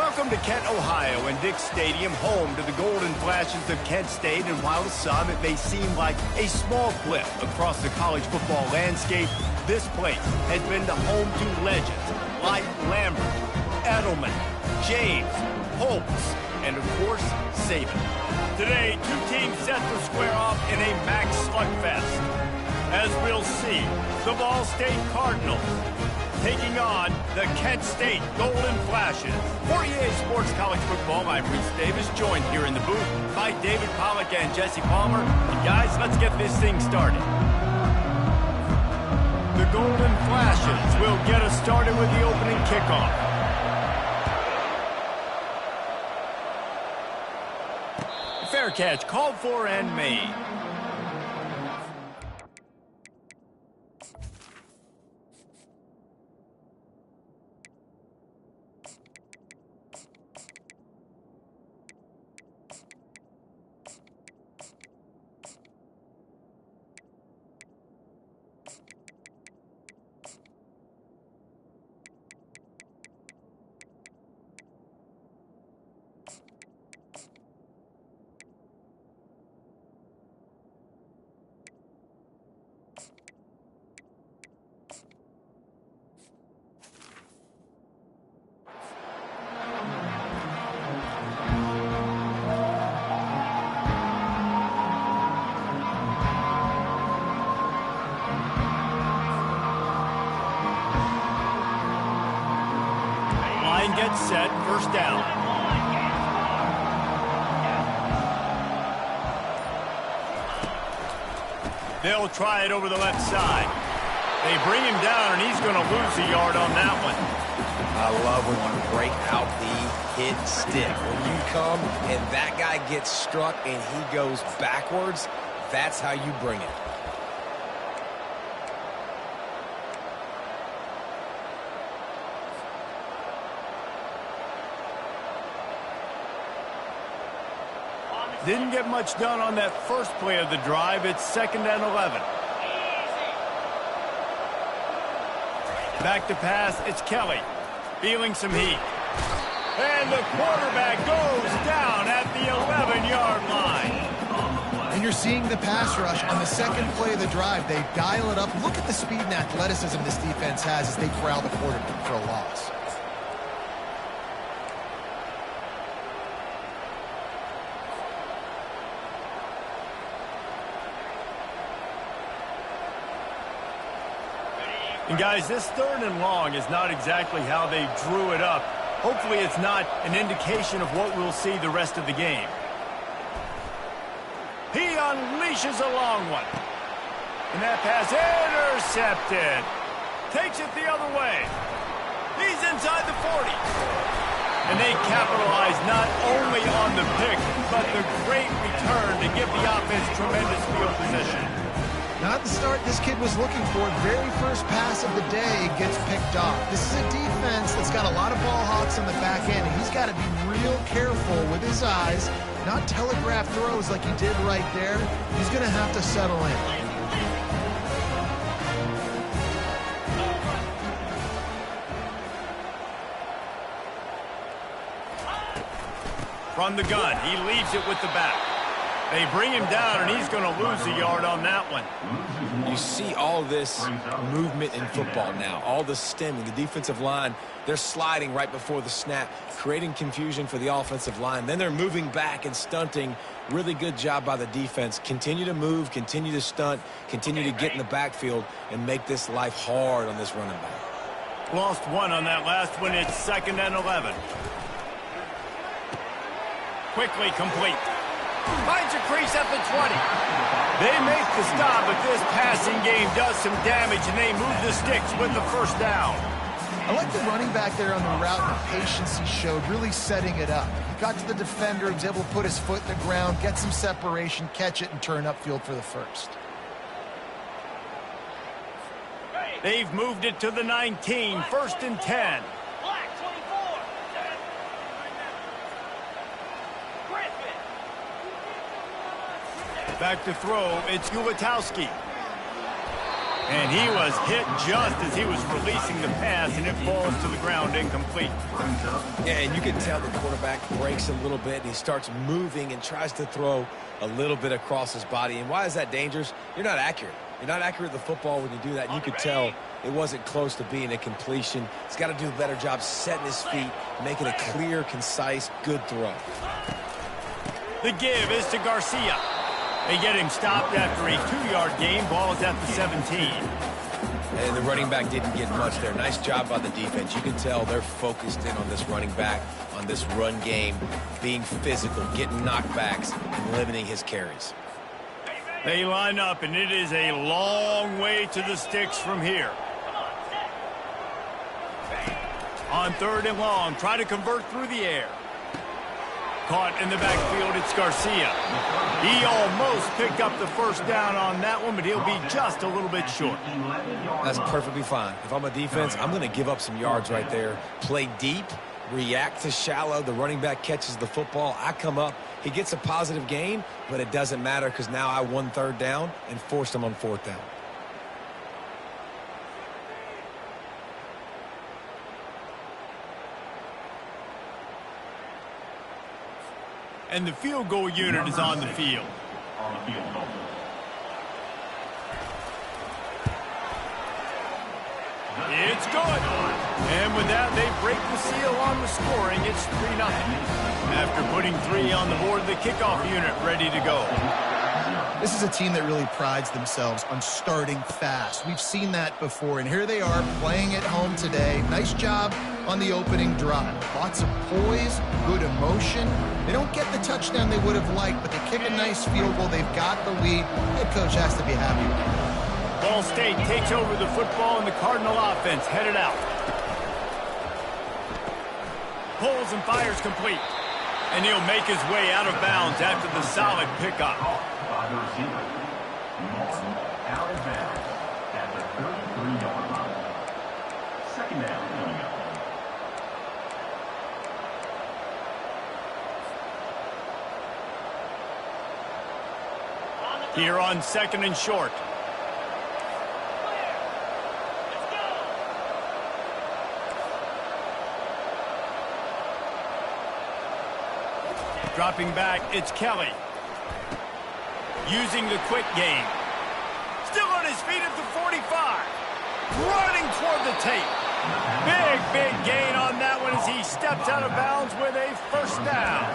Welcome to Kent, Ohio, and Dick's Stadium, home to the Golden Flashes of Kent State. And while to some it may seem like a small blip across the college football landscape, this place has been the home to legends like Lambert, Edelman, James, Holtz, and of course, Saban. Today, two teams set to square off in a MAC slugfest. As we'll see, the Ball State Cardinals taking on the Kent State Golden Flashes. For EA Sports College Football, I'm Reese Davis, joined here in the booth by David Pollack and Jesse Palmer. And guys, let's get this thing started. The Golden Flashes will get us started with the opening kickoff. Fair catch called for and made. Gets set, first down. They'll try it over the left side. They bring him down, and he's going to lose a yard on that one. I love when you break out the hit stick. When you come and that guy gets struck and he goes backwards, that's how you bring it. Didn't get much done on that first play of the drive. It's 2nd and 11. Back to pass, it's Kelly. Feeling some heat. And the quarterback goes down at the 11-yard line. And you're seeing the pass rush on the second play of the drive. They dial it up. Look at the speed and athleticism this defense has as they corral the quarterback for a loss. And guys, this 3rd and long is not exactly how they drew it up. Hopefully it's not an indication of what we'll see the rest of the game. He unleashes a long one. And that pass intercepted. Takes it the other way. He's inside the 40. And they capitalize not only on the pick, but the great return to give the offense tremendous field position. Not the start this kid was looking for. Very first pass of the day gets picked off. This is a defense that's got a lot of ball hawks on the back end, and he's got to be real careful with his eyes, not telegraph throws like he did right there. He's going to have to settle in. From the gun, he leaves it with the back. They bring him down, and he's going to lose a yard on that one. You see all this movement in football now, all the stemming. The defensive line, they're sliding right before the snap, creating confusion for the offensive line. Then they're moving back and stunting. Really good job by the defense. Continue to move, continue to stunt, continue to get in the backfield, and make this life hard on this running back. Lost one on that last one. It's 2nd and 11. Quickly complete. Finds a crease at the 20. They make the stop, but this passing game does some damage, and they move the sticks with the first down. I like the running back there on the route and the patience he showed, really setting it up. He got to the defender, he was able to put his foot in the ground, get some separation, catch it, and turn upfield for the first. They've moved it to the 19, 1st and 10. Back to throw, it's Ulatowski. And he was hit just as he was releasing the pass, and it falls to the ground incomplete. Yeah, and you can tell the quarterback breaks a little bit, and he starts moving and tries to throw a little bit across his body. And why is that dangerous? You're not accurate. You're not accurate with the football when you do that. And you could tell it wasn't close to being a completion. He's got to do a better job setting his feet, making a clear, concise, good throw. The give is to Garcia. They get him stopped after a 2-yard gain. Ball is at the 17. And the running back didn't get much there. Nice job by the defense. You can tell they're focused in on this running back, on this run game, being physical, getting knockbacks, and limiting his carries. They line up, and it is a long way to the sticks from here. On 3rd and long, try to convert through the air. Caught in the backfield, it's Garcia. He almost picked up the first down on that one, but he'll be just a little bit short. That's perfectly fine. If I'm a defense, I'm going to give up some yards right there. Play deep, react to shallow. The running back catches the football. I come up. He gets a positive gain, but it doesn't matter because now I won 3rd down and forced him on 4th down. And the field goal unit is on the field. It's good. And with that, they break the seal on the scoring. It's 3-0. After putting 3 on the board, the kickoff unit ready to go. This is a team that really prides themselves on starting fast. We've seen that before, and here they are playing at home today. Nice job on the opening drive. Lots of poise, good emotion. They don't get the touchdown they would have liked, but they kick a nice field goal. They've got the lead. Head coach has to be happy with it. Ball State takes over the football, and the Cardinal offense headed out. Pulls and fires complete. And he'll make his way out of bounds after the solid pickup. The receiver, Martin out of bounds at the 33-yard line. 2nd down coming up. Here on 2nd and short. Dropping back, it's Kelly. Using the quick game. Still on his feet at the 45. Running toward the tape. Big gain on that one as he steps out of bounds with a 1st down.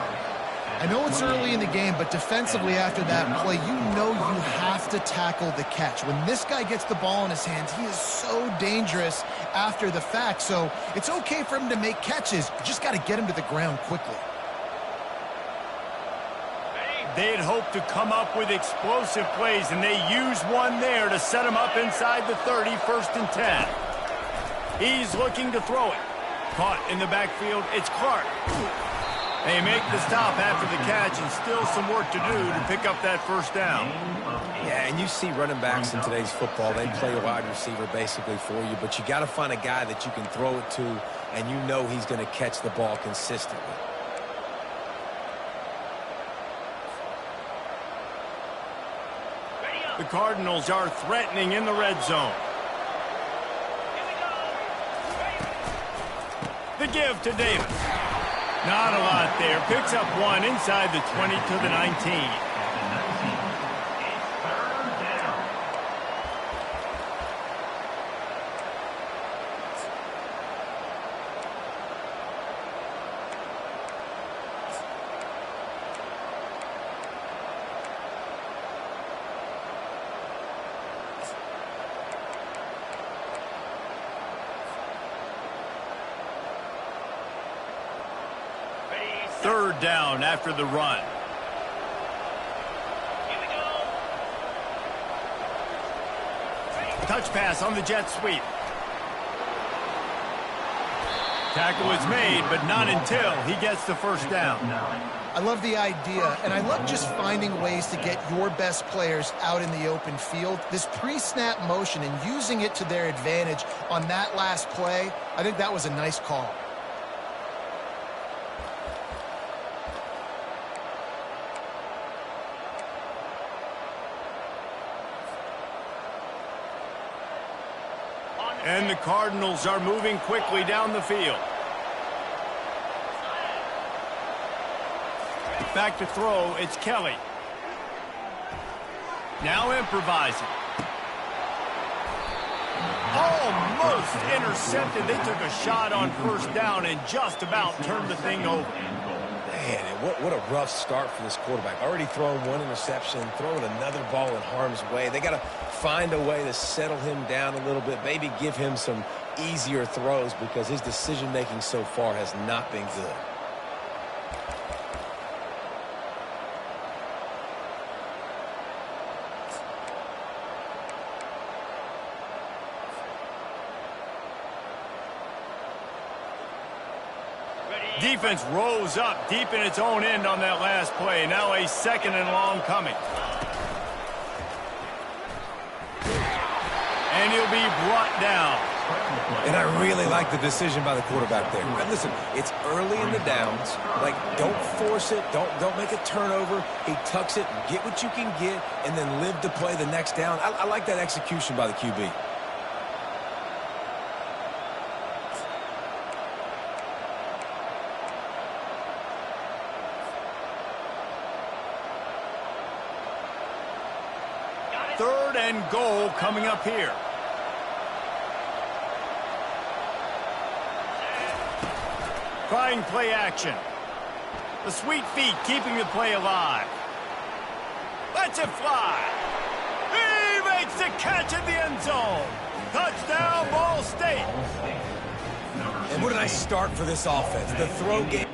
I know it's early in the game, but defensively after that play, you know you have to tackle the catch. When this guy gets the ball in his hands, he is so dangerous after the fact. So it's okay for him to make catches. You just got to get him to the ground quickly. They'd hoped to come up with explosive plays, and they used one there to set him up inside the 30, 1st and 10. He's looking to throw it. Caught in the backfield, it's Clark. They make the stop after the catch, and still some work to do to pick up that 1st down. Yeah, and you see running backs in today's football, they play a wide receiver basically for you, but you got to find a guy that you can throw it to, and you know he's going to catch the ball consistently. The Cardinals are threatening in the red zone. The give to Davis. Not a lot there. Picks up 1 inside the 20 to the 19. Third down after the run. Touch pass on the jet sweep. Tackle is made, but not until he gets the 1st down. I love the idea, and I love just finding ways to get your best players out in the open field. This pre-snap motion and using it to their advantage on that last play, I think that was a nice call. And the Cardinals are moving quickly down the field. Back to throw, it's Kelly. Now improvising. Almost intercepted. They took a shot on first down and just about turned the thing over. Man, what a rough start for this quarterback. Already throwing one interception, throwing another ball in harm's way. They got to find a way to settle him down a little bit, maybe give him some easier throws because his decision-making so far has not been good. Defense rose up deep in its own end on that last play. Now a second and long coming. And he'll be brought down. And I really like the decision by the quarterback there. But listen, it's early in the downs. Like, don't force it. Don't make a turnover. He tucks it, get what you can get, and then live to play the next down. I like that execution by the QB. Third and goal coming up here. Trying play action. The sweet feet keeping the play alive. Lets it fly. He makes the catch in the end zone. Touchdown, Ball State. And what a nice start for this offense. The throw game.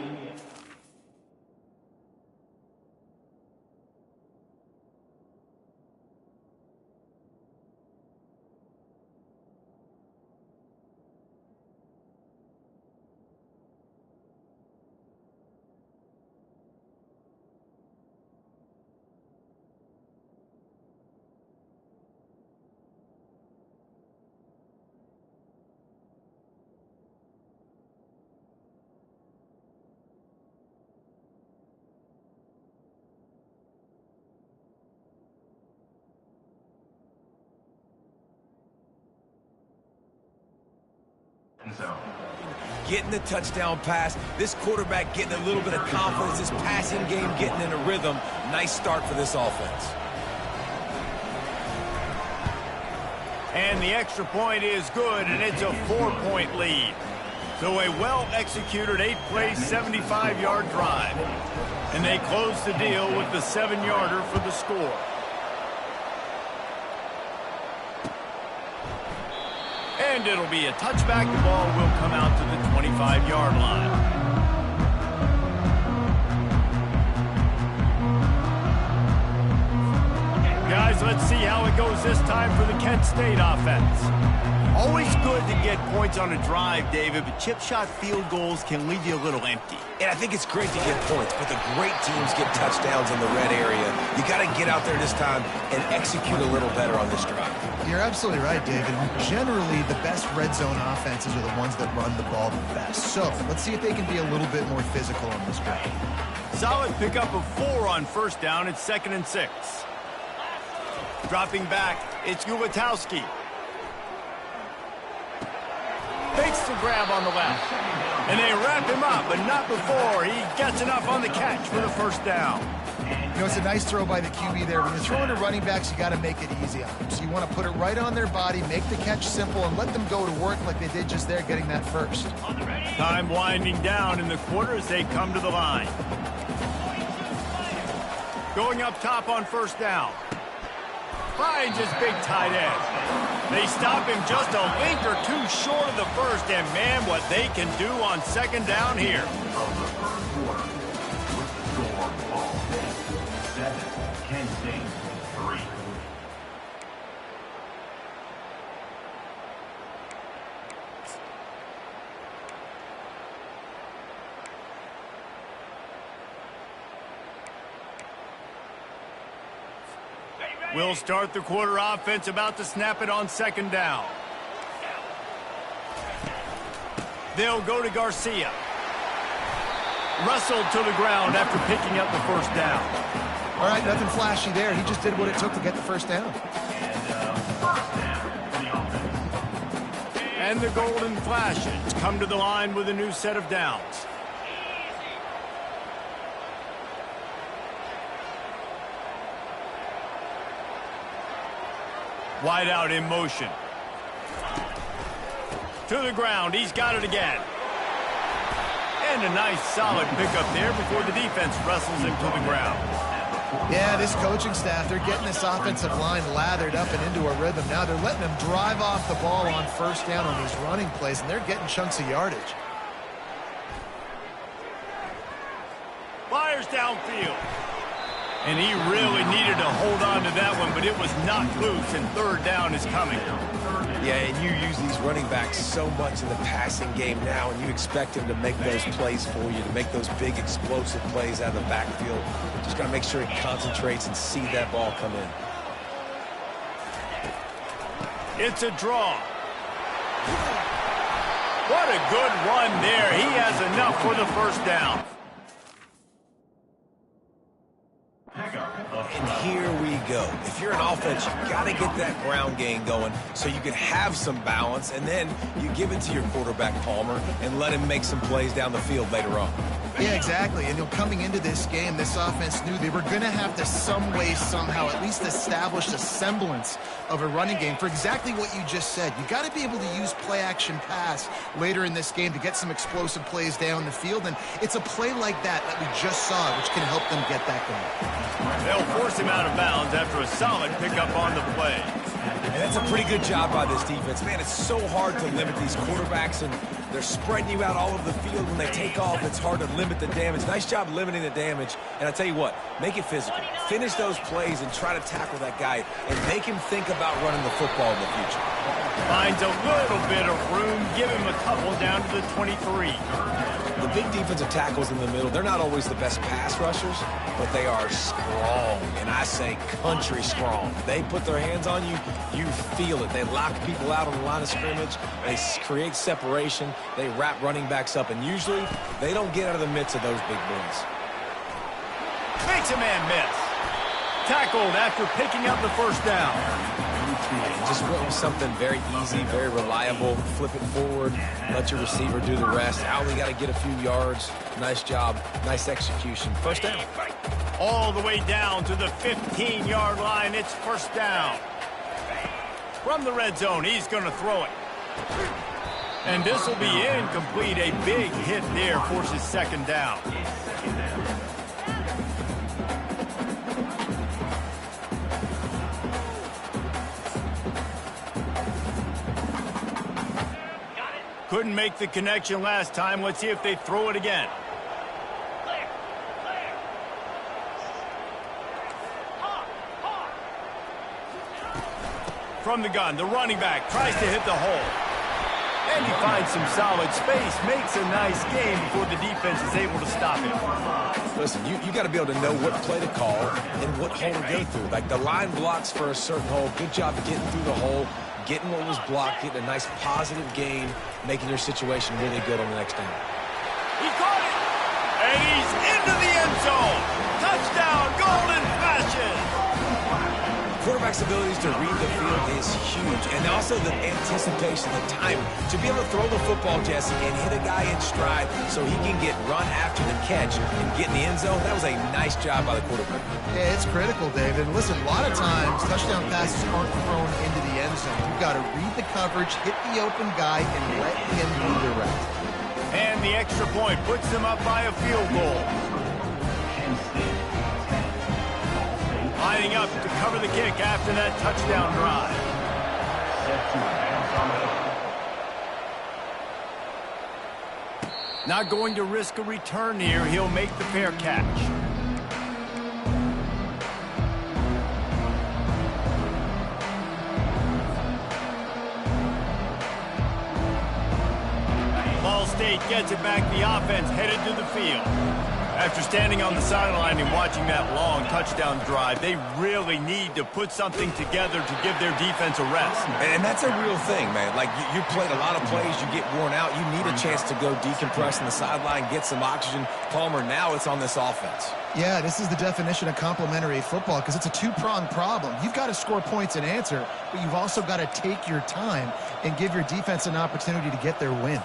Getting the touchdown pass. This quarterback getting a little bit of confidence. This passing game getting in a rhythm. Nice start for this offense. And the extra point is good, and it's a 4-point lead. So a well-executed 8-play, 75-yard drive. And they close the deal with the 7-yarder for the score. And it'll be a touchback. The ball will come out to the 25-yard line. Guys, let's see how it goes this time for the Kent State offense. Always good to get points on a drive, David, but chip shot field goals can leave you a little empty. And I think it's great to get points, but the great teams get touchdowns in the red area. You got to get out there this time and execute a little better on this drive. You're absolutely right, David. Generally, the best red zone offenses are the ones that run the ball the best. So let's see if they can be a little bit more physical on this drive. Solid pickup of 4 on first down. It's 2nd and 6. Dropping back, it's Ulatowski. Fakes the grab on the left. And they wrap him up, but not before he gets enough on the catch for the first down. You know, it's a nice throw by the QB there. When you're throwing to running backs, you got to make it easy on them. So you want to put it right on their body, make the catch simple, and let them go to work like they did just there, getting that first. Time winding down in the quarter as they come to the line. Going up top on first down. Finds his big tight end. They stop him just a link or two short of the first, and man, what they can do on second down here. Kent State 3. We'll start the quarter offense, about to snap it on second down. They'll go to Garcia. Wrestled to the ground after picking up the first down. All right, nothing flashy there. He just did what it took to get the first down. And the Golden Flashes come to the line with a new set of downs. Wide out in motion. To the ground. He's got it again. And a nice solid pickup there before the defense wrestles him to the ground. Yeah, this coaching staff, they're getting this offensive line lathered up and into a rhythm. Now they're letting them drive off the ball on first down on these running plays, and they're getting chunks of yardage. Fires downfield. And he really needed to hold on to that one, but it was knocked loose, and third down is coming. Yeah, and you use these running backs so much in the passing game now, and you expect him to make those plays for you, to make those big explosive plays out of the backfield. Just got to make sure he concentrates and see that ball come in. It's a draw. What a good run there. He has enough for the first down. And here we go. If you're an offense, you got to get that ground game going so you can have some balance, and then you give it to your quarterback, Palmer, and let him make some plays down the field later on. Yeah, exactly. And coming into this game, this offense knew they were going to have to some way, somehow, at least establish a semblance of a running game for exactly what you just said. You got to be able to use play-action pass later in this game to get some explosive plays down the field, and it's a play like that we just saw, which can help them get that going. They'll force him out of bounds after a solid pickup on the play. And that's a pretty good job by this defense. Man, it's so hard to limit these quarterbacks, and they're spreading you out all over the field. When they take off, it's hard to limit the damage. Nice job limiting the damage. And I tell you what, make it physical. Finish those plays and try to tackle that guy and make him think about running the football in the future. Finds a little bit of room. Give him a couple down to the 23. The big defensive tackles in the middle, they're not always the best pass rushers, but they are strong, and I say country strong. They put their hands on you, you feel it. They lock people out on the line of scrimmage. They create separation. They wrap running backs up, and usually they don't get out of the midst of those big boys. Makes a man miss. Tackled after picking up the first down. Just went with something very easy, very reliable. Flip it forward, let your receiver do the rest. I only got to get a few yards. Nice job, nice execution. First down. All the way down to the 15-yard line. It's first down. From the red zone, he's going to throw it. And this will be incomplete. A big hit there forces second down. Couldn't make the connection last time. Let's see if they throw it again. From the gun, the running back tries to hit the hole. And he finds some solid space, makes a nice game before the defense is able to stop him. Listen, you got to be able to know what play to call and what hole to go through. Like the line blocks for a certain hole. Good job of getting through the hole, getting what was blocked, getting a nice positive gain, making your situation really good on the next down. He caught it! And he's into the end zone! Touchdown, Golden Flashes! Quarterback's abilities to read the field is huge, and also the anticipation, the timing. To be able to throw the football, Jesse, and hit a guy in stride so he can get run after the catch and get in the end zone, that was a nice job by the quarterback. Yeah, it's critical, David. And listen, a lot of times, touchdown passes aren't thrown into the end zone. You've got to read the coverage, hit the open guy, and let him do the rest. And the extra point puts them up by a field goal. Lining up to cover the kick after that touchdown drive. Not going to risk a return here. He'll make the fair catch. Ball State gets it back. The offense headed to the field. After standing on the sideline and watching that long touchdown drive, they really need to put something together to give their defense a rest. And that's a real thing, man. Like, you played a lot of plays, you get worn out, you need a chance to go decompress on the sideline, get some oxygen. Palmer, now it's on this offense. Yeah, this is the definition of complementary football because it's a two-pronged problem. You've got to score points and answer, but you've also got to take your time and give your defense an opportunity to get their win.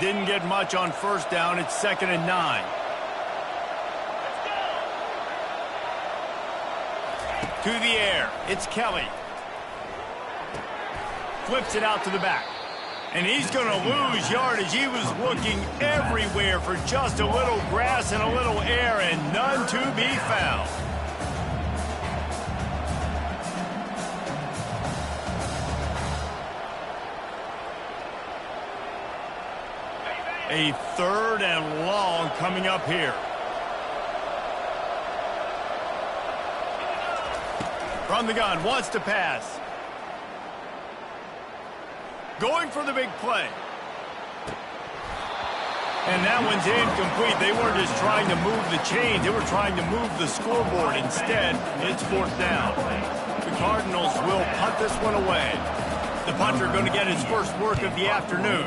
Didn't get much on first down. It's 2nd and 9. To the air. It's Kelly. Flips it out to the back. And he's going to lose yardage. He was looking everywhere for just a little grass and a little air, and none to be found. A 3rd and long coming up here. From the gun, wants to pass. Going for the big play. And that one's incomplete. They weren't just trying to move the chain. They were trying to move the scoreboard. Instead, it's 4th down. The Cardinals will punt this one away. The punter going to get his first work of the afternoon.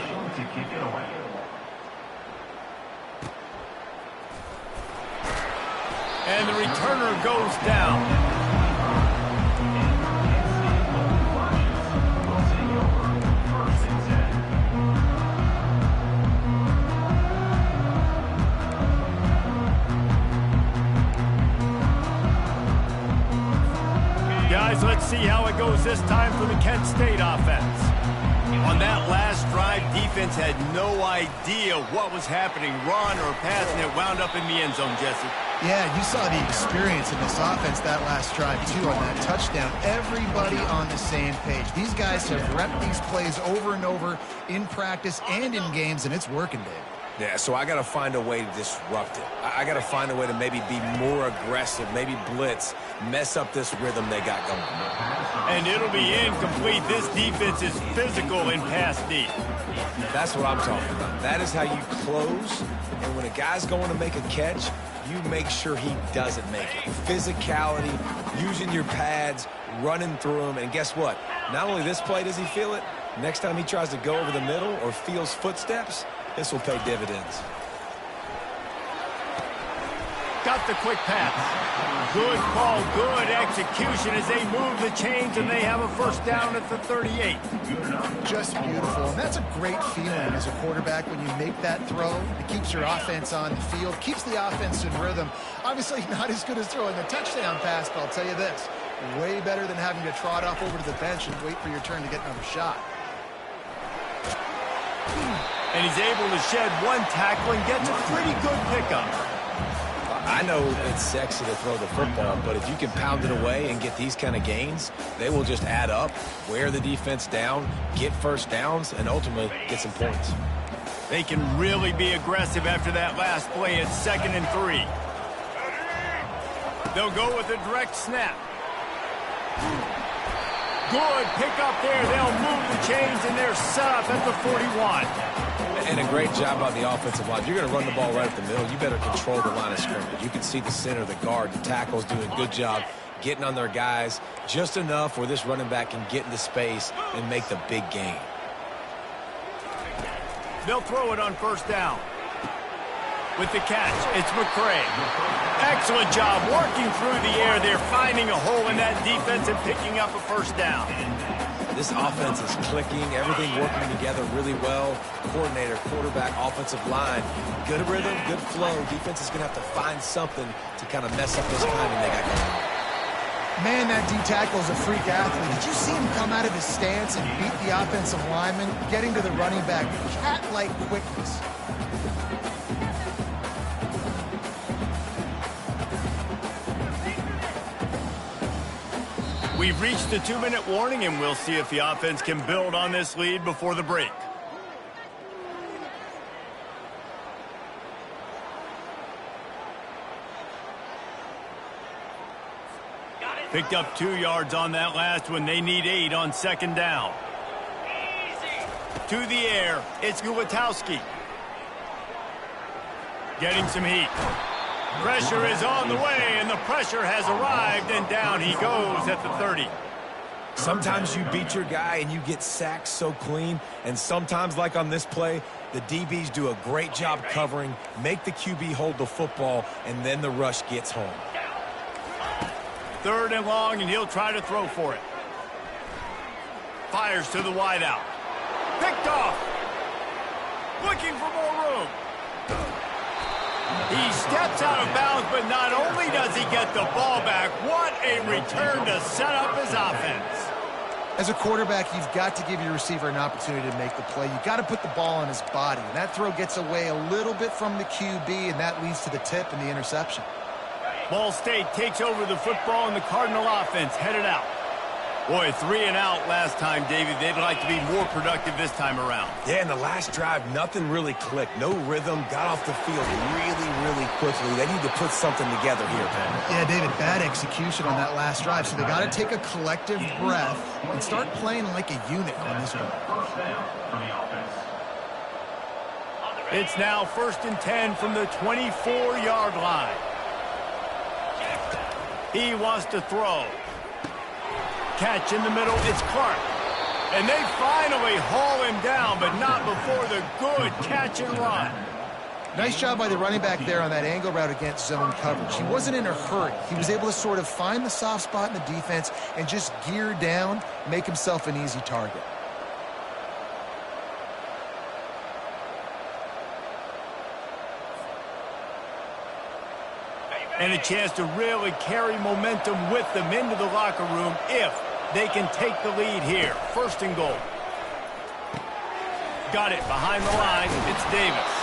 And the returner goes down. Guys, let's see how it goes this time for the Kent State offense. On that last drive, defense had no idea what was happening. Run or pass, and it wound up in the end zone, Jesse. Yeah, you saw the experience in this offense that last drive, too, on that touchdown. Everybody on the same page. These guys have repped these plays over and over in practice and in games, and it's working, Dave. Yeah, so I got to find a way to disrupt it. I got to find a way to maybe be more aggressive, maybe blitz, mess up this rhythm they got going. And it'll be incomplete. This defense is physical in pass deep. That's what I'm talking about. That is how you close, and when a guy's going to make a catch, you make sure he doesn't make it. Physicality, using your pads, running through them, and guess what? Not only this play does he feel it, next time he tries to go over the middle or feels footsteps, this will pay dividends. Got the quick pass. Good call, good execution as they move the chains, and they have a first down at the 38. Just beautiful. And that's a great feeling as a quarterback when you make that throw. It keeps your offense on the field, keeps the offense in rhythm. Obviously not as good as throwing a touchdown pass, but I'll tell you this, way better than having to trot off over to the bench and wait for your turn to get another shot. And he's able to shed one tackle and gets a pretty good pickup. I know it's sexy to throw the football, but if you can pound it away and get these kind of gains, they will just add up, wear the defense down, get first downs, and ultimately get some points. They can really be aggressive after that last play. It's 2nd and 3. They'll go with a direct snap. Good pickup there. They'll move the chains, and they're set up at the 41. And a great job by the offensive line. You're going to run the ball right up the middle. You better control the line of scrimmage. You can see the center, the guard, the tackles doing a good job getting on their guys just enough where this running back can get into space and make the big gain. They'll throw it on first down. With the catch, it's McCray. Excellent job working through the air. They're finding a hole in that defense and picking up a first down. This offense is clicking, everything working together really well. Coordinator, quarterback, offensive line, good rhythm, good flow. Defense is going to have to find something to kind of mess up this timing they got going on. Man, that D tackle is a freak athlete. Did you see him come out of his stance and beat the offensive lineman, getting to the running back? Cat-like quickness. We've reached the 2-minute warning, and we'll see if the offense can build on this lead before the break. Picked up 2 yards on that last one. They need 8 on 2nd down. To the air, it's Gutowski. Getting some heat. Pressure is on the way, and the pressure has arrived, and down he goes at the 30. Sometimes you beat your guy and you get sacked so clean, and sometimes, like on this play, the DBs do a great job covering, make the QB hold the football, and then the rush gets home. 3rd and long, and he'll try to throw for it. Fires to the wideout. Picked off. Looking for more room. He steps out of bounds, but not only does he get the ball back, what a return to set up his offense. As a quarterback, you've got to give your receiver an opportunity to make the play. You've got to put the ball on his body. And that throw gets away a little bit from the QB, and that leads to the tip and the interception. Ball State takes over the football, and the Cardinal offense headed out. Boy, 3 and out last time, David. They'd like to be more productive this time around. Yeah, in the last drive, nothing really clicked. No rhythm, got off the field really quickly. They need to put something together here, man. Yeah, David, bad execution on that last drive. So they got to take a collective breath and start playing like a unit on this one. It's now 1st and 10 from the 24-yard line. He wants to throw. Catch in the middle, it's Clark. And they finally haul him down, but not before the good catch and run. Nice job by the running back there on that angle route against zone coverage. He wasn't in a hurry. He was able to sort of find the soft spot in the defense and just gear down, make himself an easy target. And a chance to really carry momentum with them into the locker room if they can take the lead here. 1st and goal. Got it behind the line. It's Davis.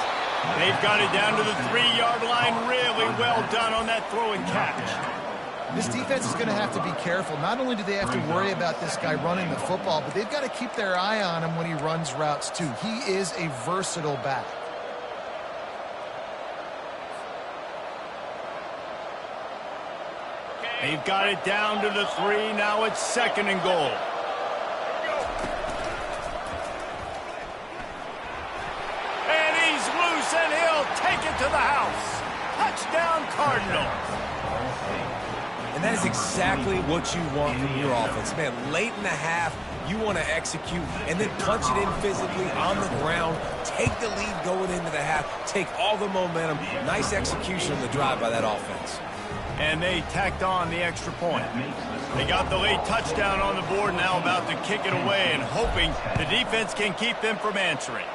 They've got it down to the 3-yard line. Really well done on that throw and catch. This defense is going to have to be careful. Not only do they have to worry about this guy running the football, but they've got to keep their eye on him when he runs routes too. He is a versatile back. They've got it down to the 3. Now it's 2nd and goal. And he's loose, and he'll take it to the house. Touchdown, Cardinals. And that is exactly what you want from your offense. Man, late in the half, you want to execute and then punch it in physically on the ground, take the lead going into the half, take all the momentum. Nice execution on the drive by that offense. And they tacked on the extra point. They got the late touchdown on the board, now about to kick it away and hoping the defense can keep them from answering.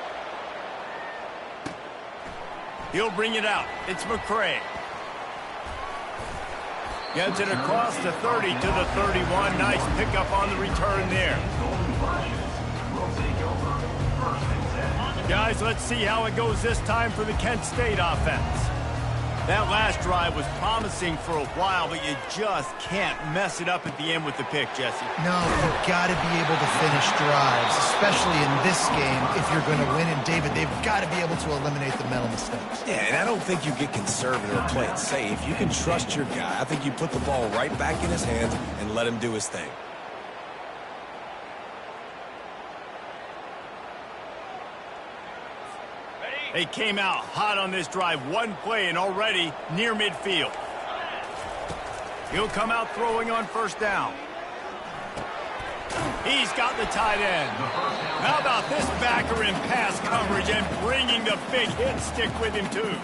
He'll bring it out. It's McCray. Gets it across the 30 to the 31. Nice pickup on the return there. Guys, let's see how it goes this time for the Kent State offense. That last drive was promising for a while, but you just can't mess it up at the end with the pick, Jesse. No, you've got to be able to finish drives, especially in this game if you're going to win. And, David, they've got to be able to eliminate the mental mistakes. Yeah, and I don't think you get conservative or play it safe. You can trust your guy. I think you put the ball right back in his hands and let him do his thing. They came out hot on this drive. One play and already near midfield. He'll come out throwing on 1st down. He's got the tight end. How about this backer in pass coverage and bringing the big hit stick with him too?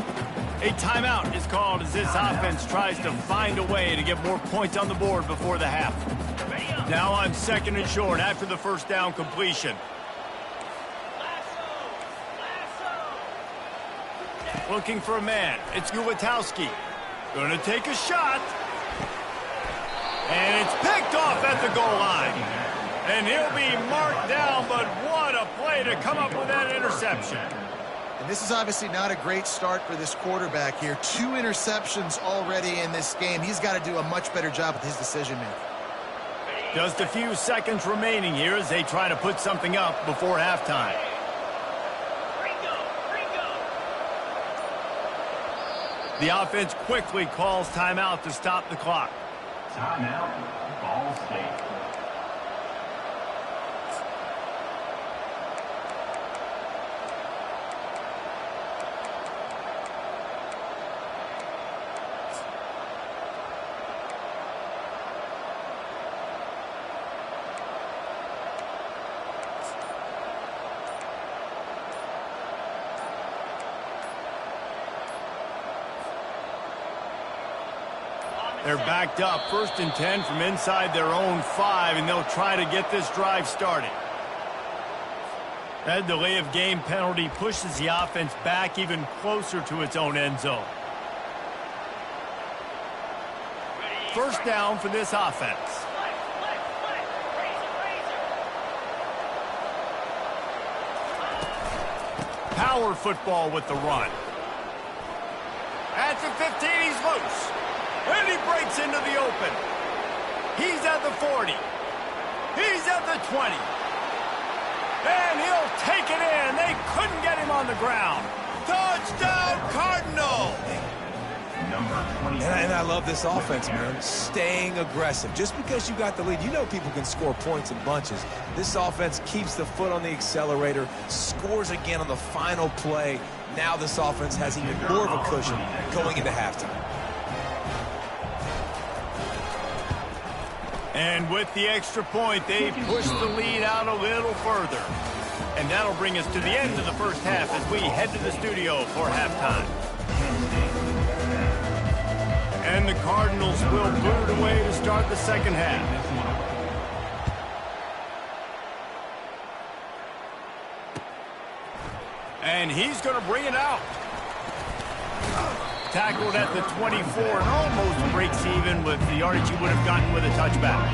A timeout is called as this offense tries to find a way to get more points on the board before the half. Now on 2nd and short after the 1st down completion. Looking for a man. It's Ulatowski. Going to take a shot. And it's picked off at the goal line. And he'll be marked down, but what a play to come up with that interception. And this is obviously not a great start for this quarterback here. 2 interceptions already in this game. He's got to do a much better job with his decision-making. Just a few seconds remaining here as they try to put something up before halftime. The offense quickly calls timeout to stop the clock. Timeout, Ball State. They're backed up, 1st and 10 from inside their own 5, and they'll try to get this drive started. That delay of game penalty pushes the offense back even closer to its own end zone. 1st down for this offense. Power football with the run. At the 15, he's loose. And he breaks into the open. He's at the 40. He's at the 20. And he'll take it in. They couldn't get him on the ground. Touchdown, Cardinal! And I love this offense, man. Staying aggressive. Just because you got the lead, you know people can score points in bunches. This offense keeps the foot on the accelerator, scores again on the final play. Now this offense has even more of a cushion going into halftime. And with the extra point, they push the lead out a little further. And that'll bring us to the end of the 1st half as we head to the studio for halftime. And the Cardinals will boot it away to start the 2nd half. And he's going to bring it out. Tackled at the 24 and almost breaks even with the yardage he would have gotten with a touchback.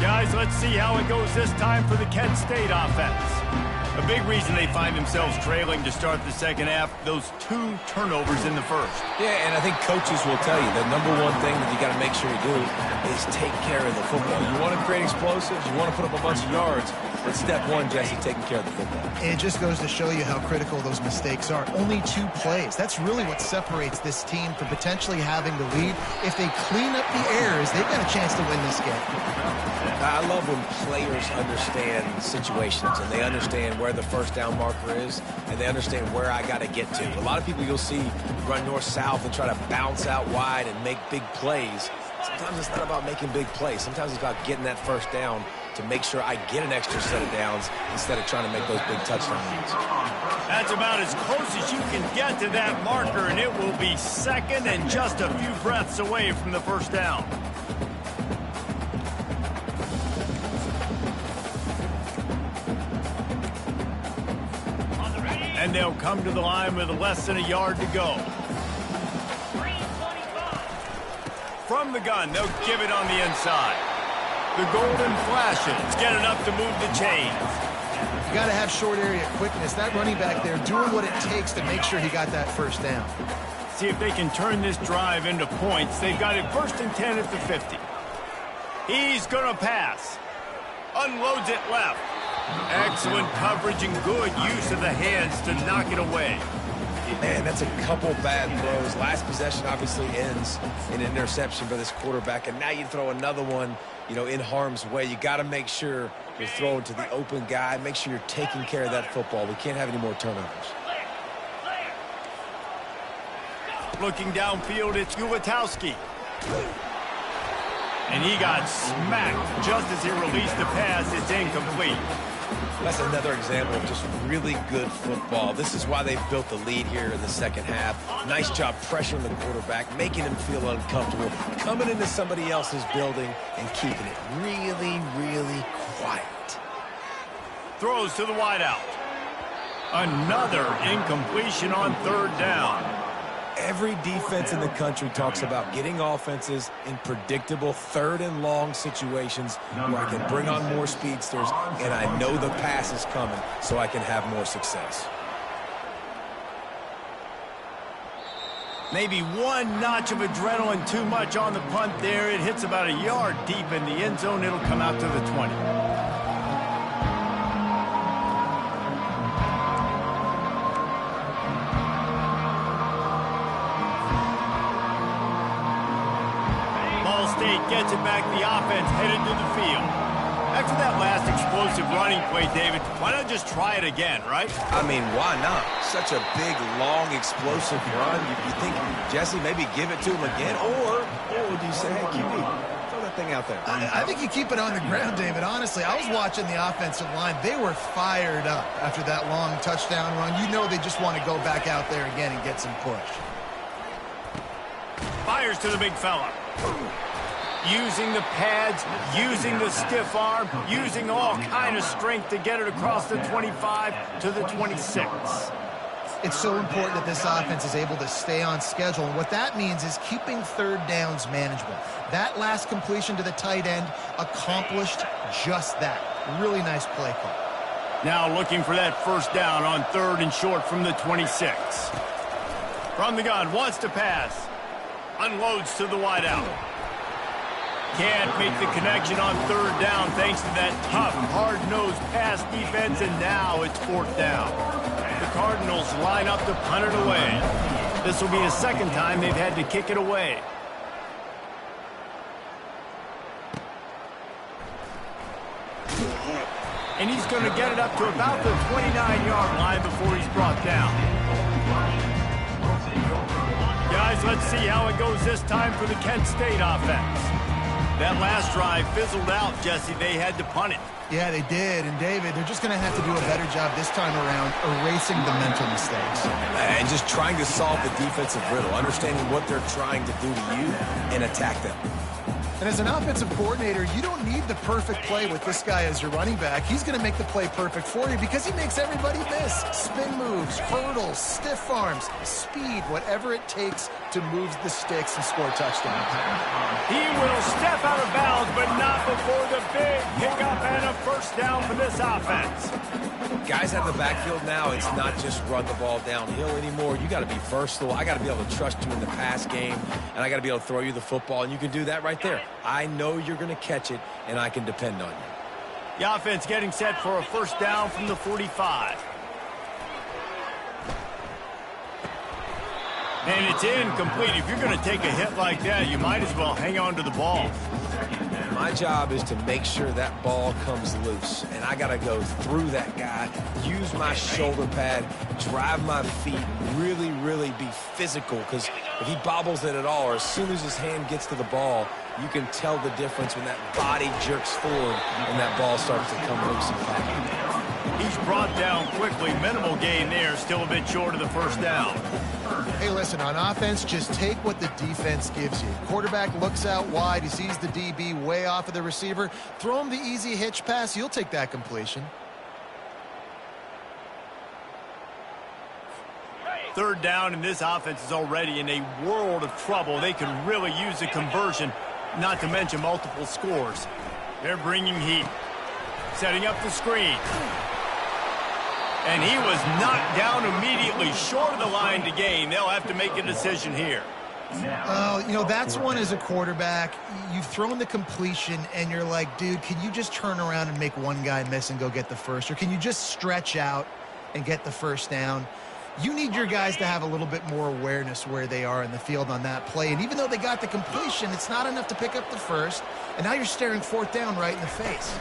Guys, let's see how it goes this time for the Kent State offense. A big reason they find themselves trailing to start the 2nd half, those 2 turnovers in the 1st. Yeah, and I think coaches will tell you the number one thing that you got to make sure you do is take care of the football. You want to create explosives, you want to put up a bunch of yards, but step 1, Jesse, taking care of the football. It just goes to show you how critical those mistakes are. Only 2 plays. That's really what separates this team from potentially having the lead. If they clean up the errors, they've got a chance to win this game. I love when players understand situations and they understand where the 1st down marker is and they understand where I got to get to. A lot of people you'll see run north-south and try to bounce out wide and make big plays. Sometimes it's not about making big plays. Sometimes it's about getting that 1st down to make sure I get an extra set of downs instead of trying to make those big touchdown runs. That's about as close as you can get to that marker, and it will be 2nd and just a few breaths away from the 1st down. And they'll come to the line with less than a yard to go. From the gun, they'll give it on the inside. The golden flashes get enough to move the chains. You got to have short area quickness. That running back there doing what it takes to make sure he got that 1st down. See if they can turn this drive into points. They've got it 1st and 10 at the 50. He's going to pass. Unloads it left. Excellent coverage and good use of the hands to knock it away. Man, that's a couple bad throws. Last possession obviously ends in an interception by this quarterback, and now you throw another one, you know, in harm's way. You got to make sure you're throwing to the open guy. Make sure you're taking care of that football. We can't have any more turnovers. Looking downfield, it's Ulatowski. And he got smacked just as he released the pass. It's incomplete. That's another example of just really good football. This is why they've built the lead here in the 2nd half. Nice job pressuring the quarterback, making him feel uncomfortable, coming into somebody else's building and keeping it really, really quiet. Throws to the wideout. Another incompletion on 3rd down. Every defense in the country talks about getting offenses in predictable 3rd and long situations where I can bring on more speedsters and I know the pass is coming so I can have more success. Maybe 1 notch of adrenaline too much on the punt there. It hits about a yard deep in the end zone. It'll come out to the 20. Gets it back, the offense headed to the field. After that last explosive running play, David, why not just try it again, right? I mean, why not? Such a big, long, explosive run. You think, Jesse, maybe give it to him again? Or do you say, hey, QB, throw that that thing out there? I think you keep it on the ground, David. Honestly, I was watching the offensive line. They were fired up after that long touchdown run. You know they just want to go back out there again and get some push. Fires to the big fella. Using the pads, using the stiff arm, using all kind of strength to get it across the 25 to the 26. It's so important that this offense is able to stay on schedule, and what that means is keeping third downs manageable. That last completion to the tight end accomplished just that. Really nice play call. Now looking for that first down on 3rd and short from the 26. From the gun, wants to pass. Unloads to the wideout. Can't make the connection on 3rd down thanks to that tough, hard-nosed pass defense, and now it's 4th down. The Cardinals line up to punt it away. This will be the second time they've had to kick it away. And he's going to get it up to about the 29-yard line before he's brought down. Guys, let's see how it goes this time for the Kent State offense. That last drive fizzled out, Jesse. They had to punt it. Yeah, they did. And, David, they're just going to have to do a better job this time around erasing the mental mistakes. And just trying to solve the defensive riddle, understanding what they're trying to do to you and attack them. And as an offensive coordinator, you don't need the perfect play with this guy as your running back. He's going to make the play perfect for you because he makes everybody miss. Spin moves, hurdles, stiff arms, speed, whatever it takes to move the sticks and score touchdowns. He will step out of bounds, but not before the big pickup and a first down for this offense. Guys out of the backfield now, it's not just run the ball downhill anymore. You got to be versatile. I got to be able to trust you in the pass game, and I got to be able to throw you the football, and you can do that right there. I know you're going to catch it, and I can depend on you. The offense getting set for a first down from the 45. And it's incomplete. If you're going to take a hit like that, you might as well hang on to the ball. My job is to make sure that ball comes loose, and I got to go through that guy, use my shoulder pad, drive my feet, really, really be physical, because if he bobbles it at all, or as soon as his hand gets to the ball, you can tell the difference when that body jerks forward and that ball starts to come loose and pop. He's brought down quickly. Minimal gain there, still a bit short of the first down. Hey, listen, on offense, just take what the defense gives you. Quarterback looks out wide. He sees the DB way off of the receiver. Throw him the easy hitch pass. You'll take that completion. 3rd down, and this offense is already in a world of trouble. They can really use a conversion, not to mention multiple scores. They're bringing heat. Setting up the screen. And he was knocked down immediately short of the line to gain. They'll have to make a decision here. You know, that's one as a quarterback. You've thrown the completion, and you're like, dude, can you just turn around and make one guy miss and go get the first? Or can you just stretch out and get the first down? You need your guys to have a little bit more awareness where they are in the field on that play. And even though they got the completion, it's not enough to pick up the first. And now you're staring 4th down right in the face.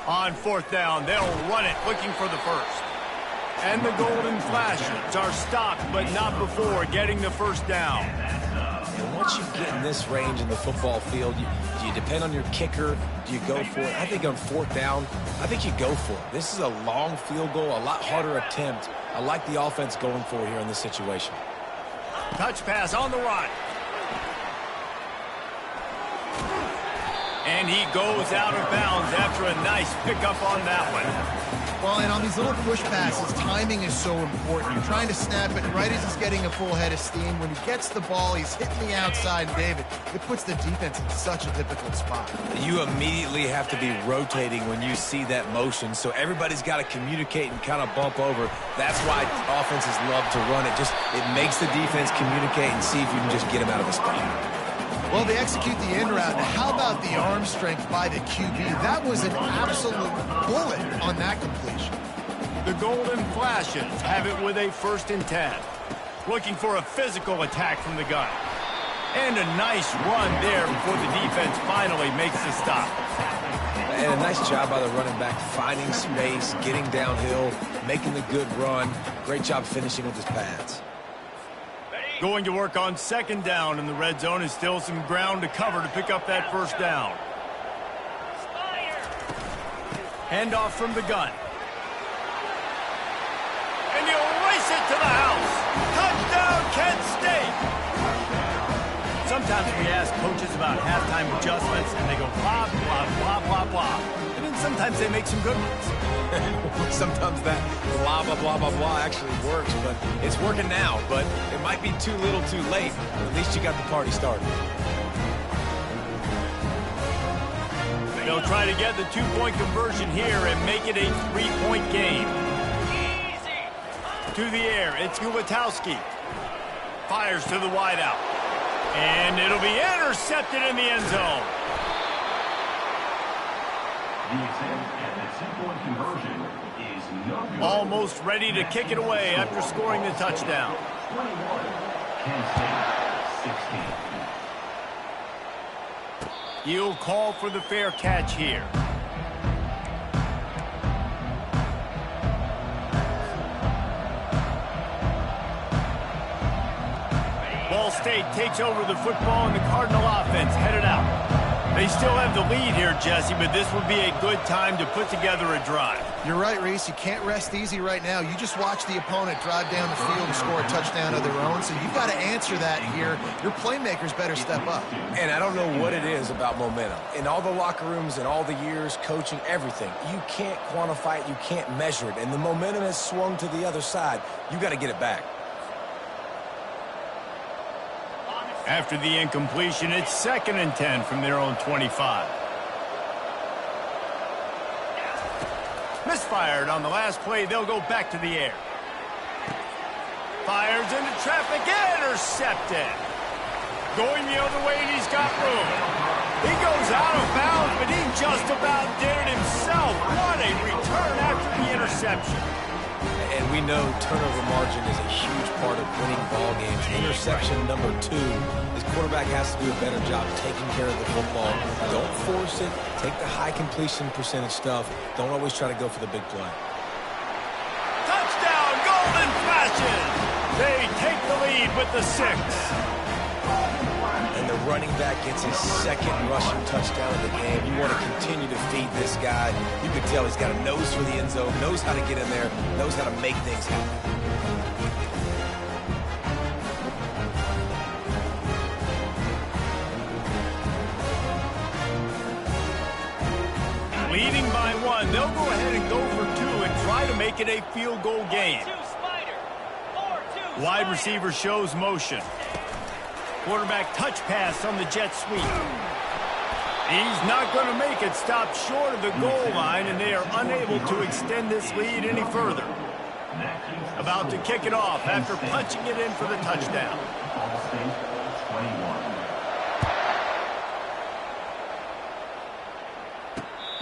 On 4th down, they'll run it, looking for the first. And the Golden Flashes are stopped, but not before getting the first down. And once you get in this range in the football field, do you depend on your kicker? Do you go for it? I think on 4th down, I think you go for it. This is a long field goal, a lot harder attempt. I like the offense going for it here in this situation. Touch pass on the run. And he goes out of bounds after a nice pickup on that one. Well, and on these little push passes, timing is so important. You're trying to snap it right as he's getting a full head of steam. When he gets the ball, he's hitting the outside, David. It puts the defense in such a difficult spot. You immediately have to be rotating when you see that motion, so everybody's got to communicate and kind of bump over. That's why offenses love to run it. It makes the defense communicate and see if you can just get him out of the spot. Well, they execute the end route. How about the arm strength by the QB? That was an absolute bullet on that completion. The Golden Flashes have it with a 1st and 10. Looking for a physical attack from the gun. And a nice run there before the defense finally makes the stop. And a nice job by the running back, finding space, getting downhill, making the good run. Great job finishing with his pads. Going to work on second down in the red zone, and still some ground to cover to pick up that first down. Handoff from the gun. And he'll race it to the house. Touchdown, Kent State. Sometimes we ask coaches about halftime adjustments, and they go blah, blah, blah, blah, blah. And then sometimes they make some good ones. Sometimes that blah, blah, blah, blah, blah actually works, but it's working now. But it might be too little too late. But at least you got the party started. They'll try to get the two-point conversion here and make it a three-point game. To the air, it's Ulatowski. Fires to the wideout. And it'll be intercepted in the end zone. The attempt at the two-point conversion is no good. Almost ready to kick it away after scoring the touchdown. 21, Kent State, 16. He'll call for the fair catch here. Ball State takes over the football, and the Cardinal offense headed out. They still have the lead here, Jesse, but this would be a good time to put together a drive. You're right, Reese. You can't rest easy right now. You just watch the opponent drive down the field and score a touchdown of their own, so you've got to answer that here. Your playmakers better step up. And I don't know what it is about momentum. In all the locker rooms and all the years, coaching, everything, you can't quantify it, you can't measure it. And the momentum has swung to the other side. You got to get it back. After the incompletion, it's 2nd and 10 from their own 25. Misfired on the last play. They'll go back to the air. Fires into traffic. Intercepted. Going the other way, and he's got room. He goes out of bounds, but he just about did it himself. What a return after the interception. And we know turnover margin is a huge part of winning ball games. Interception number 2. His quarterback has to do a better job taking care of the football. Don't force it. Take the high completion percentage stuff. Don't always try to go for the big play. Touchdown, Golden Flashes. They take the lead with the 6. And the running back gets his 2nd rushing touchdown of the game. You want to continue to feed this guy. You can tell he's got a nose for the end zone, knows how to get in there, knows how to make things happen. Leading by 1, they'll go ahead and go for 2 and try to make it a field goal game. Wide receiver shows motion. Quarterback touch pass on the jet sweep. He's not going to make it. Stop short of the goal line, and they are unable to extend this lead any further. About to kick it off after punching it in for the touchdown. Ball State,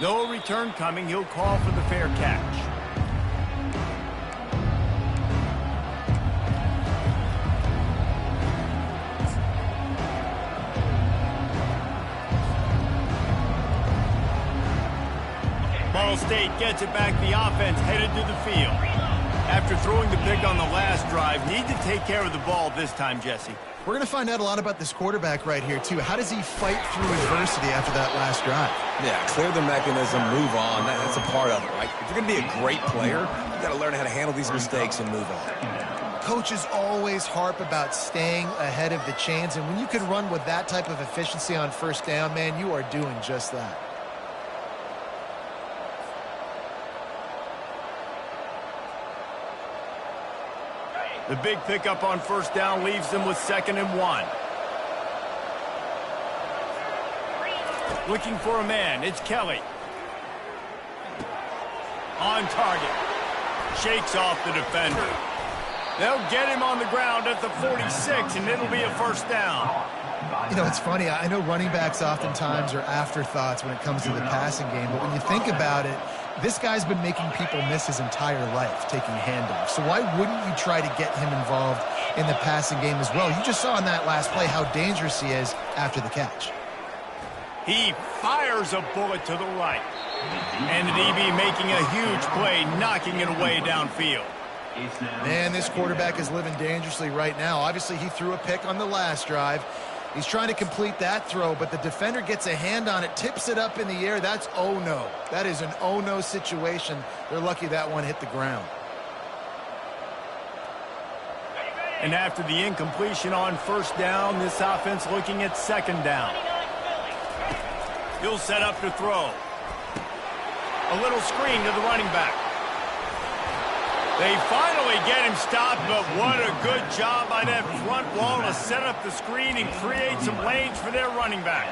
21. No return coming. He'll call for the fair catch. Ball State gets it back. The offense headed to the field. After throwing the pick on the last drive, need to take care of the ball this time, Jesse. We're going to find out a lot about this quarterback right here, too. How does he fight through adversity after that last drive? Yeah, clear the mechanism, move on. That's a part of it, right? If you're going to be a great player, you got to learn how to handle these mistakes and move on. Coaches always harp about staying ahead of the chains, and when you can run with that type of efficiency on first down, man, you are doing just that. The big pickup on first down leaves them with 2nd and 1. Looking for a man. It's Kelly. On target. Shakes off the defender. They'll get him on the ground at the 46, and it'll be a first down. You know, it's funny. I know running backs oftentimes are afterthoughts when it comes to the passing game, but when you think about it, this guy's been making people miss his entire life taking handoffs. So why wouldn't you try to get him involved in the passing game as well? You just saw in that last play how dangerous he is after the catch. He fires a bullet to the right. And the DB making a huge play, knocking it away downfield. Man, this quarterback is living dangerously right now. Obviously, he threw a pick on the last drive. He's trying to complete that throw, but the defender gets a hand on it, tips it up in the air. That's oh-no. That is an oh-no situation. They're lucky that one hit the ground. And after the incompletion on first down, this offense looking at second down. He'll set up to throw. A little screen to the running back. They finally get him stopped, but what a good job by that front wall to set up the screen and create some lanes for their running back.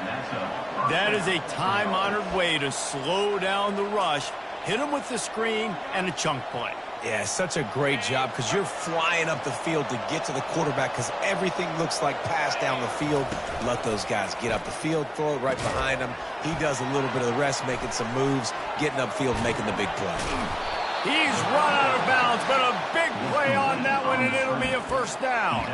That is a time-honored way to slow down the rush, hit him with the screen, and a chunk play. Yeah, such a great job because you're flying up the field to get to the quarterback because everything looks like pass down the field. Let those guys get up the field, throw it right behind him. He does a little bit of the rest, making some moves, getting upfield, making the big play. He's run out of bounds, but a big play on that one, and it'll be a first down.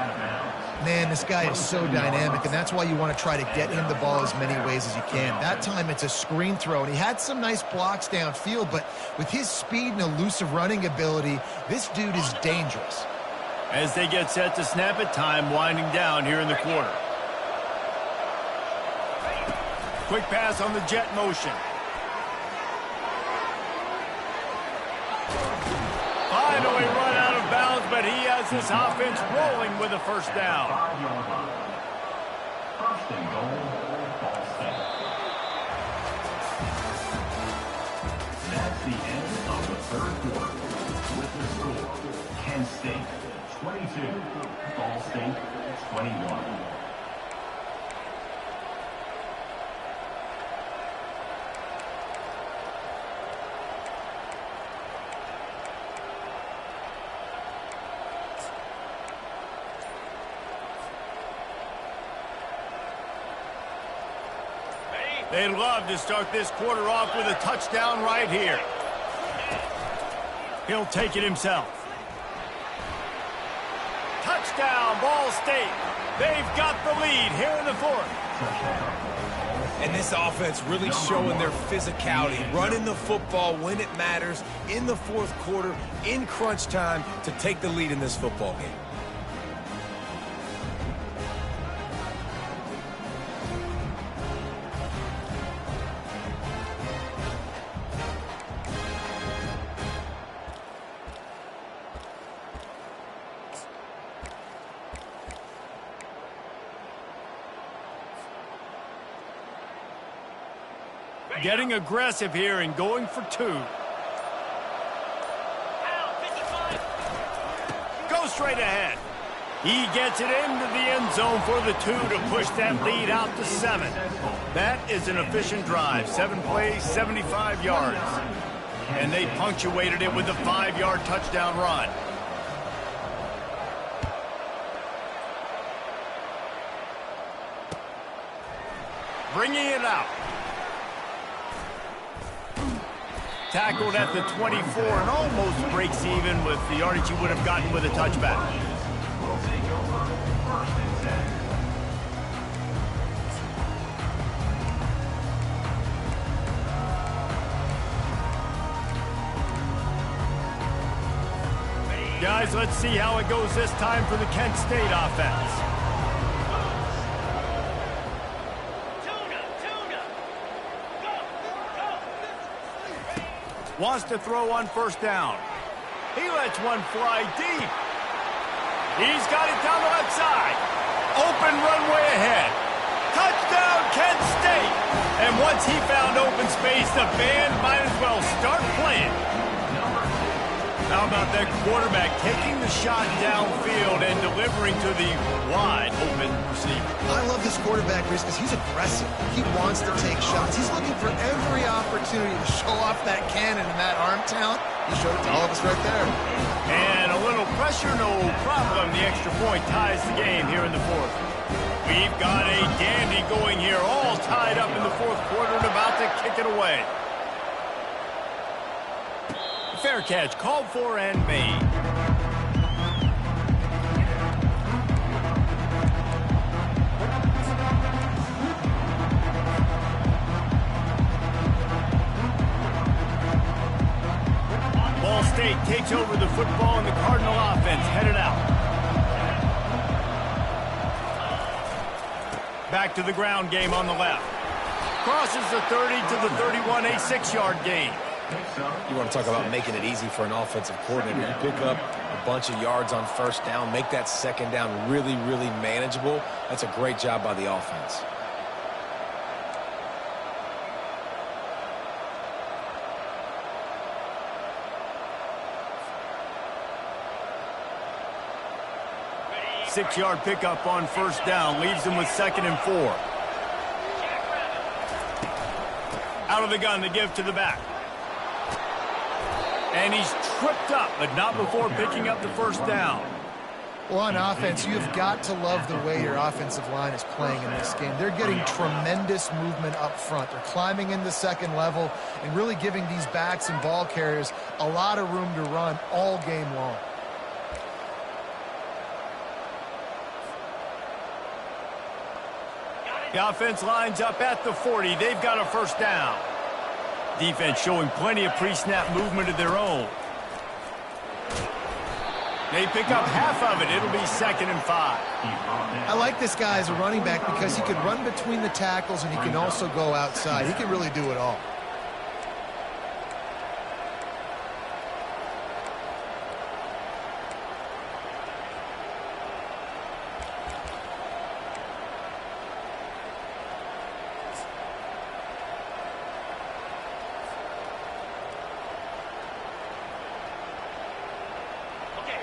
Man, this guy is so dynamic, and that's why you want to try to get him the ball as many ways as you can. That time, it's a screen throw, and he had some nice blocks downfield, but with his speed and elusive running ability, this dude is dangerous. As they get set to snap it, time winding down here in the quarter. Quick pass on the jet motion. Finally run out of bounds, but he has this offense rolling with a first down. First and goal, Ball State. That's the end of the third quarter. With the score, Kent State 22, Ball State 21. They'd love to start this quarter off with a touchdown right here. He'll take it himself. Touchdown, Ball State. They've got the lead here in the fourth. And this offense really showing their physicality, running the football when it matters, in the fourth quarter, in crunch time, to take the lead in this football game. Getting aggressive here and going for two. Go straight ahead. He gets it into the end zone for the two to push that lead out to 7. That is an efficient drive. 7 plays, 75 yards. And they punctuated it with a 5-yard touchdown run. Bringing it out. Tackled at the 24 and almost breaks even with the yardage he would have gotten with a touchback. Guys, let's see how it goes this time for the Kent State offense. Wants to throw on first down. He lets one fly deep. He's got it down the left side. Open runway ahead. Touchdown, Kent State. And once he found open space, the band might as well start playing. How about that quarterback taking the shot downfield and delivering to the wide open receiver? I love this quarterback, Reese, because he's aggressive. He wants to take shots. He's looking for every opportunity to show off that cannon and that arm talent. He showed it to all of us right there. And a little pressure, no problem. The extra point ties the game here in the fourth. We've got a dandy going here, all tied up in the fourth quarter and about to kick it away. Fair catch called for and made. Ball State State takes over the football and the Cardinal offense headed out. Back to the ground game on the left. Crosses the 30 to the 31, a 6-yard gain. You want to talk about making it easy for an offensive coordinator. You pick up a bunch of yards on first down, make that second down really, really manageable. That's a great job by the offense. Six-yard pickup on first down leaves them with 2nd and 4. Out of the gun to give to the back. And he's tripped up, but not before picking up the first down. Well, on offense, you've got to love the way your offensive line is playing in this game. They're getting tremendous movement up front. They're climbing in the second level and really giving these backs and ball carriers a lot of room to run all game long. The offense lines up at the 40. They've got a first down. Defense showing plenty of pre-snap movement of their own. They pick up half of it. It'll be 2nd and 5. I like this guy as a running back because he can run between the tackles and he can also go outside. He can really do it all.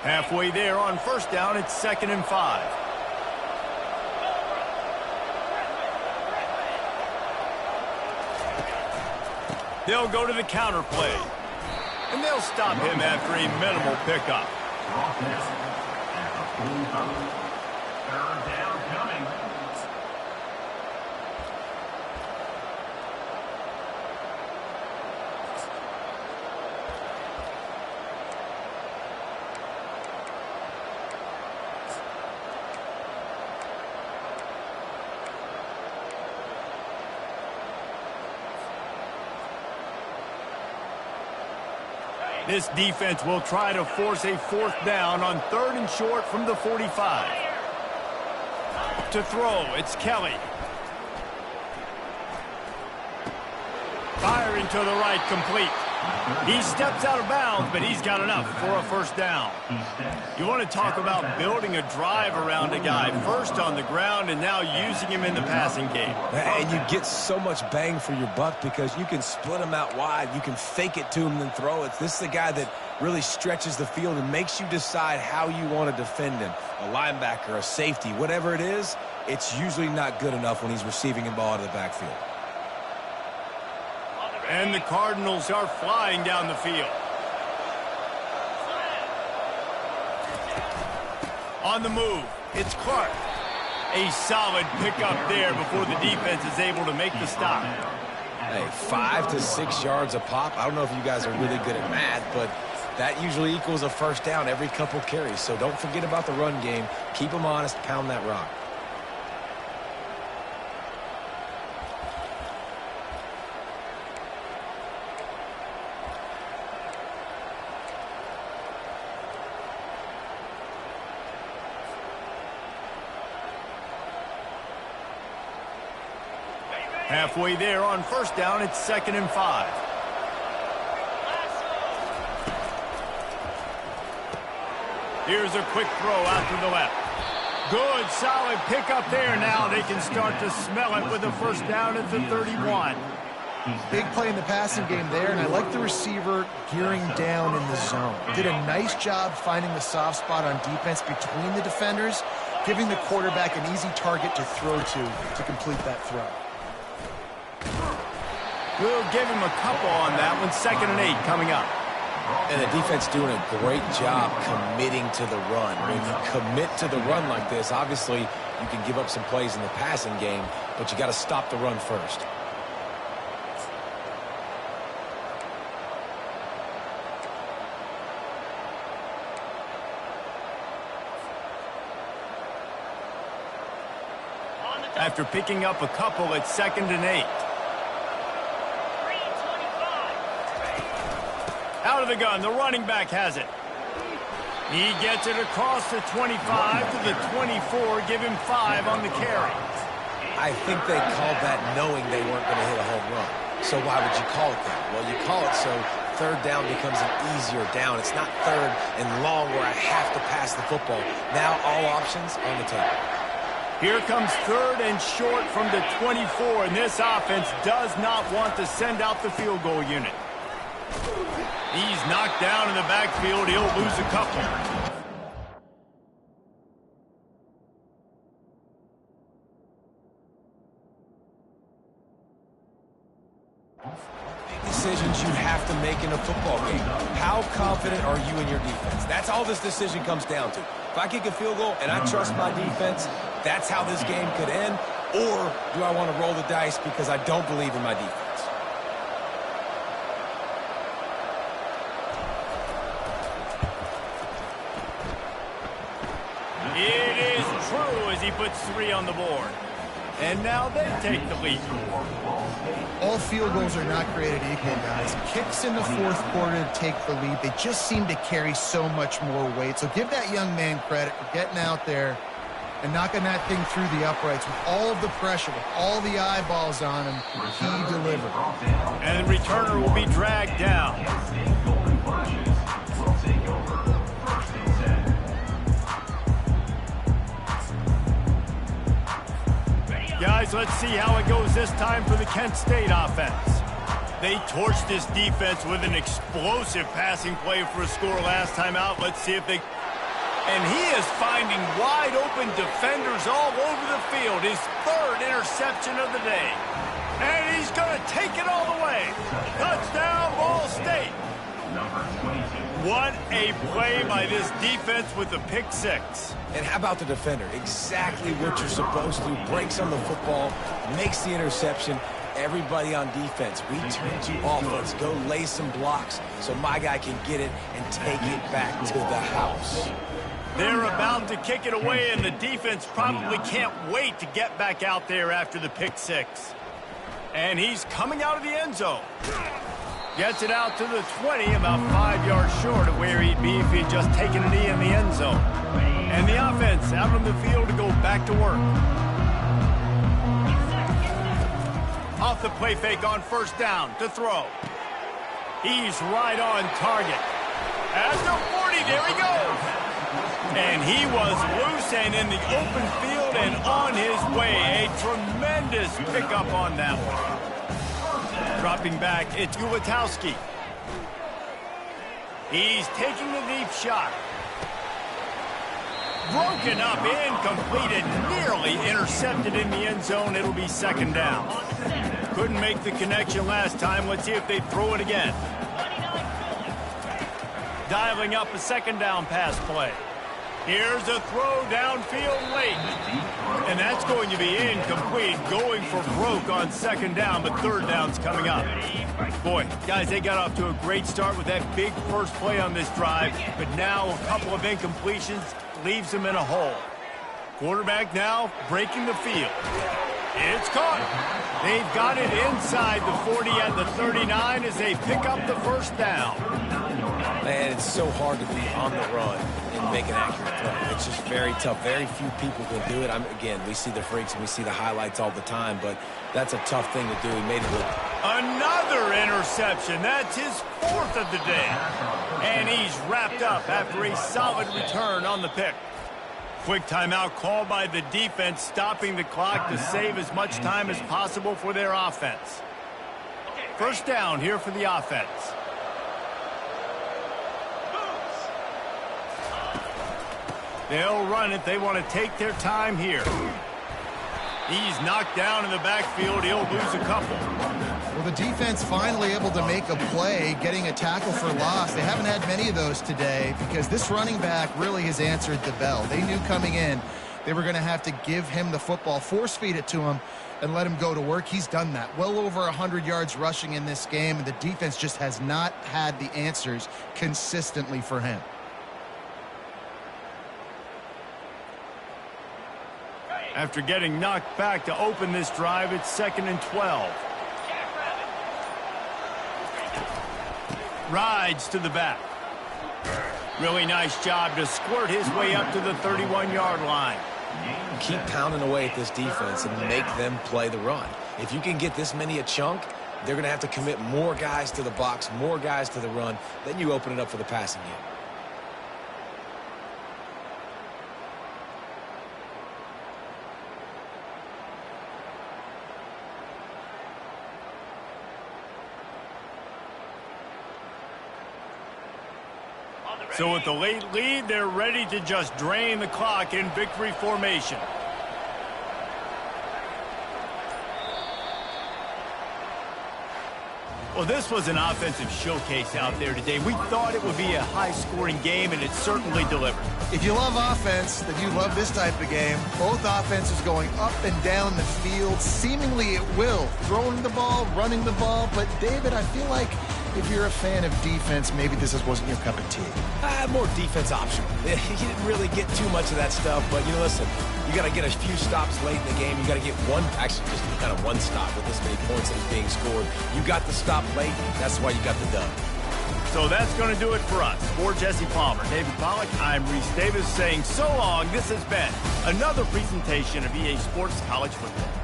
Halfway there on first down, it's 2nd and 5. They'll go to the counter play. And they'll stop him after a minimal pickup. Third down coming. This defense will try to force a 4th down on 3rd and short from the 45. To throw, it's Kelly. Firing to the right, complete. He steps out of bounds, but he's got enough for a first down. You want to talk about building a drive around a guy, first on the ground and now using him in the passing game. And you get so much bang for your buck because you can split him out wide. You can fake it to him and then throw it. This is the guy that really stretches the field and makes you decide how you want to defend him. A linebacker, a safety, whatever it is, it's usually not good enough when he's receiving the ball out of the backfield. And the Cardinals are flying down the field. On the move, it's Clark. A solid pickup there before the defense is able to make the stop. Hey, 5 to 6 yards a pop. I don't know if you guys are really good at math, but that usually equals a first down every couple carries. So don't forget about the run game. Keep them honest, pound that rock. Halfway there on first down, it's 2nd and 5. Here's a quick throw out to the left. Good, solid pickup there. Now they can start to smell it with a first down at the 31. Big play in the passing game there, and I like the receiver gearing down in the zone. Did a nice job finding the soft spot on defense between the defenders, giving the quarterback an easy target to throw to complete that throw. We'll give him a couple on that one. 2nd and 8 coming up. And the defense doing a great job committing to the run. When you commit to the run like this, obviously you can give up some plays in the passing game, but you got to stop the run first. After picking up a couple, it's 2nd and 8. Out of the gun, the running back has it. He gets it across the 25 to the 24, give him 5 on the carry. I think they called that knowing they weren't going to hit a home run. So why would you call it that? Well, you call it so third down becomes an easier down. It's not third and long where I have to pass the football. Now all options on the table. Here comes third and short from the 24, and this offense does not want to send out the field goal unit. He's knocked down in the backfield. He'll lose a couple. Decisions you have to make in a football game. How confident are you in your defense? That's all this decision comes down to. If I kick a field goal and I trust my defense, that's how this game could end. Or do I want to roll the dice because I don't believe in my defense? It is true as he puts 3 on the board. And now they take the lead. All field goals are not created equal, guys. Kicks in the fourth quarter to take the lead. They just seem to carry so much more weight. So give that young man credit for getting out there and knocking that thing through the uprights with all of the pressure, with all the eyeballs on him. He delivered. And the returner will be dragged down. Guys, let's see how it goes this time for the Kent State offense. They torched this defense with an explosive passing play for a score last time out. Let's see if they... And he is finding wide open defenders all over the field. His 3rd interception of the day. And he's going to take it all the way. Touchdown, Ball State. What a play by this defense with the pick 6. And how about the defender? Exactly what you're supposed to. Breaks on the football, makes the interception. Everybody on defense, we turn to offense. Go lay some blocks so my guy can get it and take it back to the house. They're about to kick it away, and the defense probably can't wait to get back out there after the pick 6. And he's coming out of the end zone. Gets it out to the 20, about 5 yards short of where he'd be if he'd just taken a knee in the end zone. And the offense out on the field to go back to work. Off the play fake on first down to throw. He's right on target. At the 40, there he goes. And he was loose and in the open field and on his way. A tremendous pickup on that one. Dropping back, it's Ulatowski. He's taking the deep shot. Broken up, incomplete, and nearly intercepted in the end zone. It'll be 2nd down. Couldn't make the connection last time. Let's see if they throw it again. Dialing up a 2nd down pass play. Here's a throw downfield late. And that's going to be incomplete, going for broke on 2nd down, but 3rd down's coming up. Boy, guys, they got off to a great start with that big first play on this drive, but now a couple of incompletions leaves them in a hole. Quarterback now breaking the field. It's caught. They've got it inside the 40 at the 39 as they pick up the 1st down. Man, it's so hard to be on the run and make an accurate throw. It's just very tough. Very few people can do it. Again, we see the freaks and we see the highlights all the time, but that's a tough thing to do. He made it look. Another interception. That's his 4th of the day. And he's wrapped up after a solid return on the pick. Quick timeout called by the defense, stopping the clock to save as much time as possible for their offense. 1st down here for the offense. They'll run it. They want to take their time here. He's knocked down in the backfield. He'll lose a couple. Well, the defense finally able to make a play, getting a tackle for loss. They haven't had many of those today because this running back really has answered the bell. They knew coming in they were going to have to give him the football, force feed it to him, and let him go to work. He's done that. Well over 100 yards rushing in this game, and the defense just has not had the answers consistently for him. After getting knocked back to open this drive, it's 2nd and 12. Rides to the back. Really nice job to squirt his way up to the 31-yard line. Keep pounding away at this defense and make them play the run. If you can get this many a chunk, they're going to have to commit more guys to the box, more guys to the run. Then you open it up for the passing game. So with the late lead, they're ready to just drain the clock in victory formation. Well, this was an offensive showcase out there today. We thought it would be a high-scoring game, and it certainly delivered. If you love offense, then you love this type of game. Both offenses going up and down the field, seemingly at will. Throwing the ball, running the ball. But, David, I feel like if you're a fan of defense, maybe this wasn't your cup of tea. More defense optional. He didn't really get too much of that stuff, but, listen, you got to get a few stops late in the game. You got to get actually just kind of one stop with this many points that was being scored. You got the stop late. That's why you got the dub. So that's going to do it for us. For Jesse Palmer, David Pollack, I'm Reese Davis saying so long. This has been another presentation of EA Sports College Football.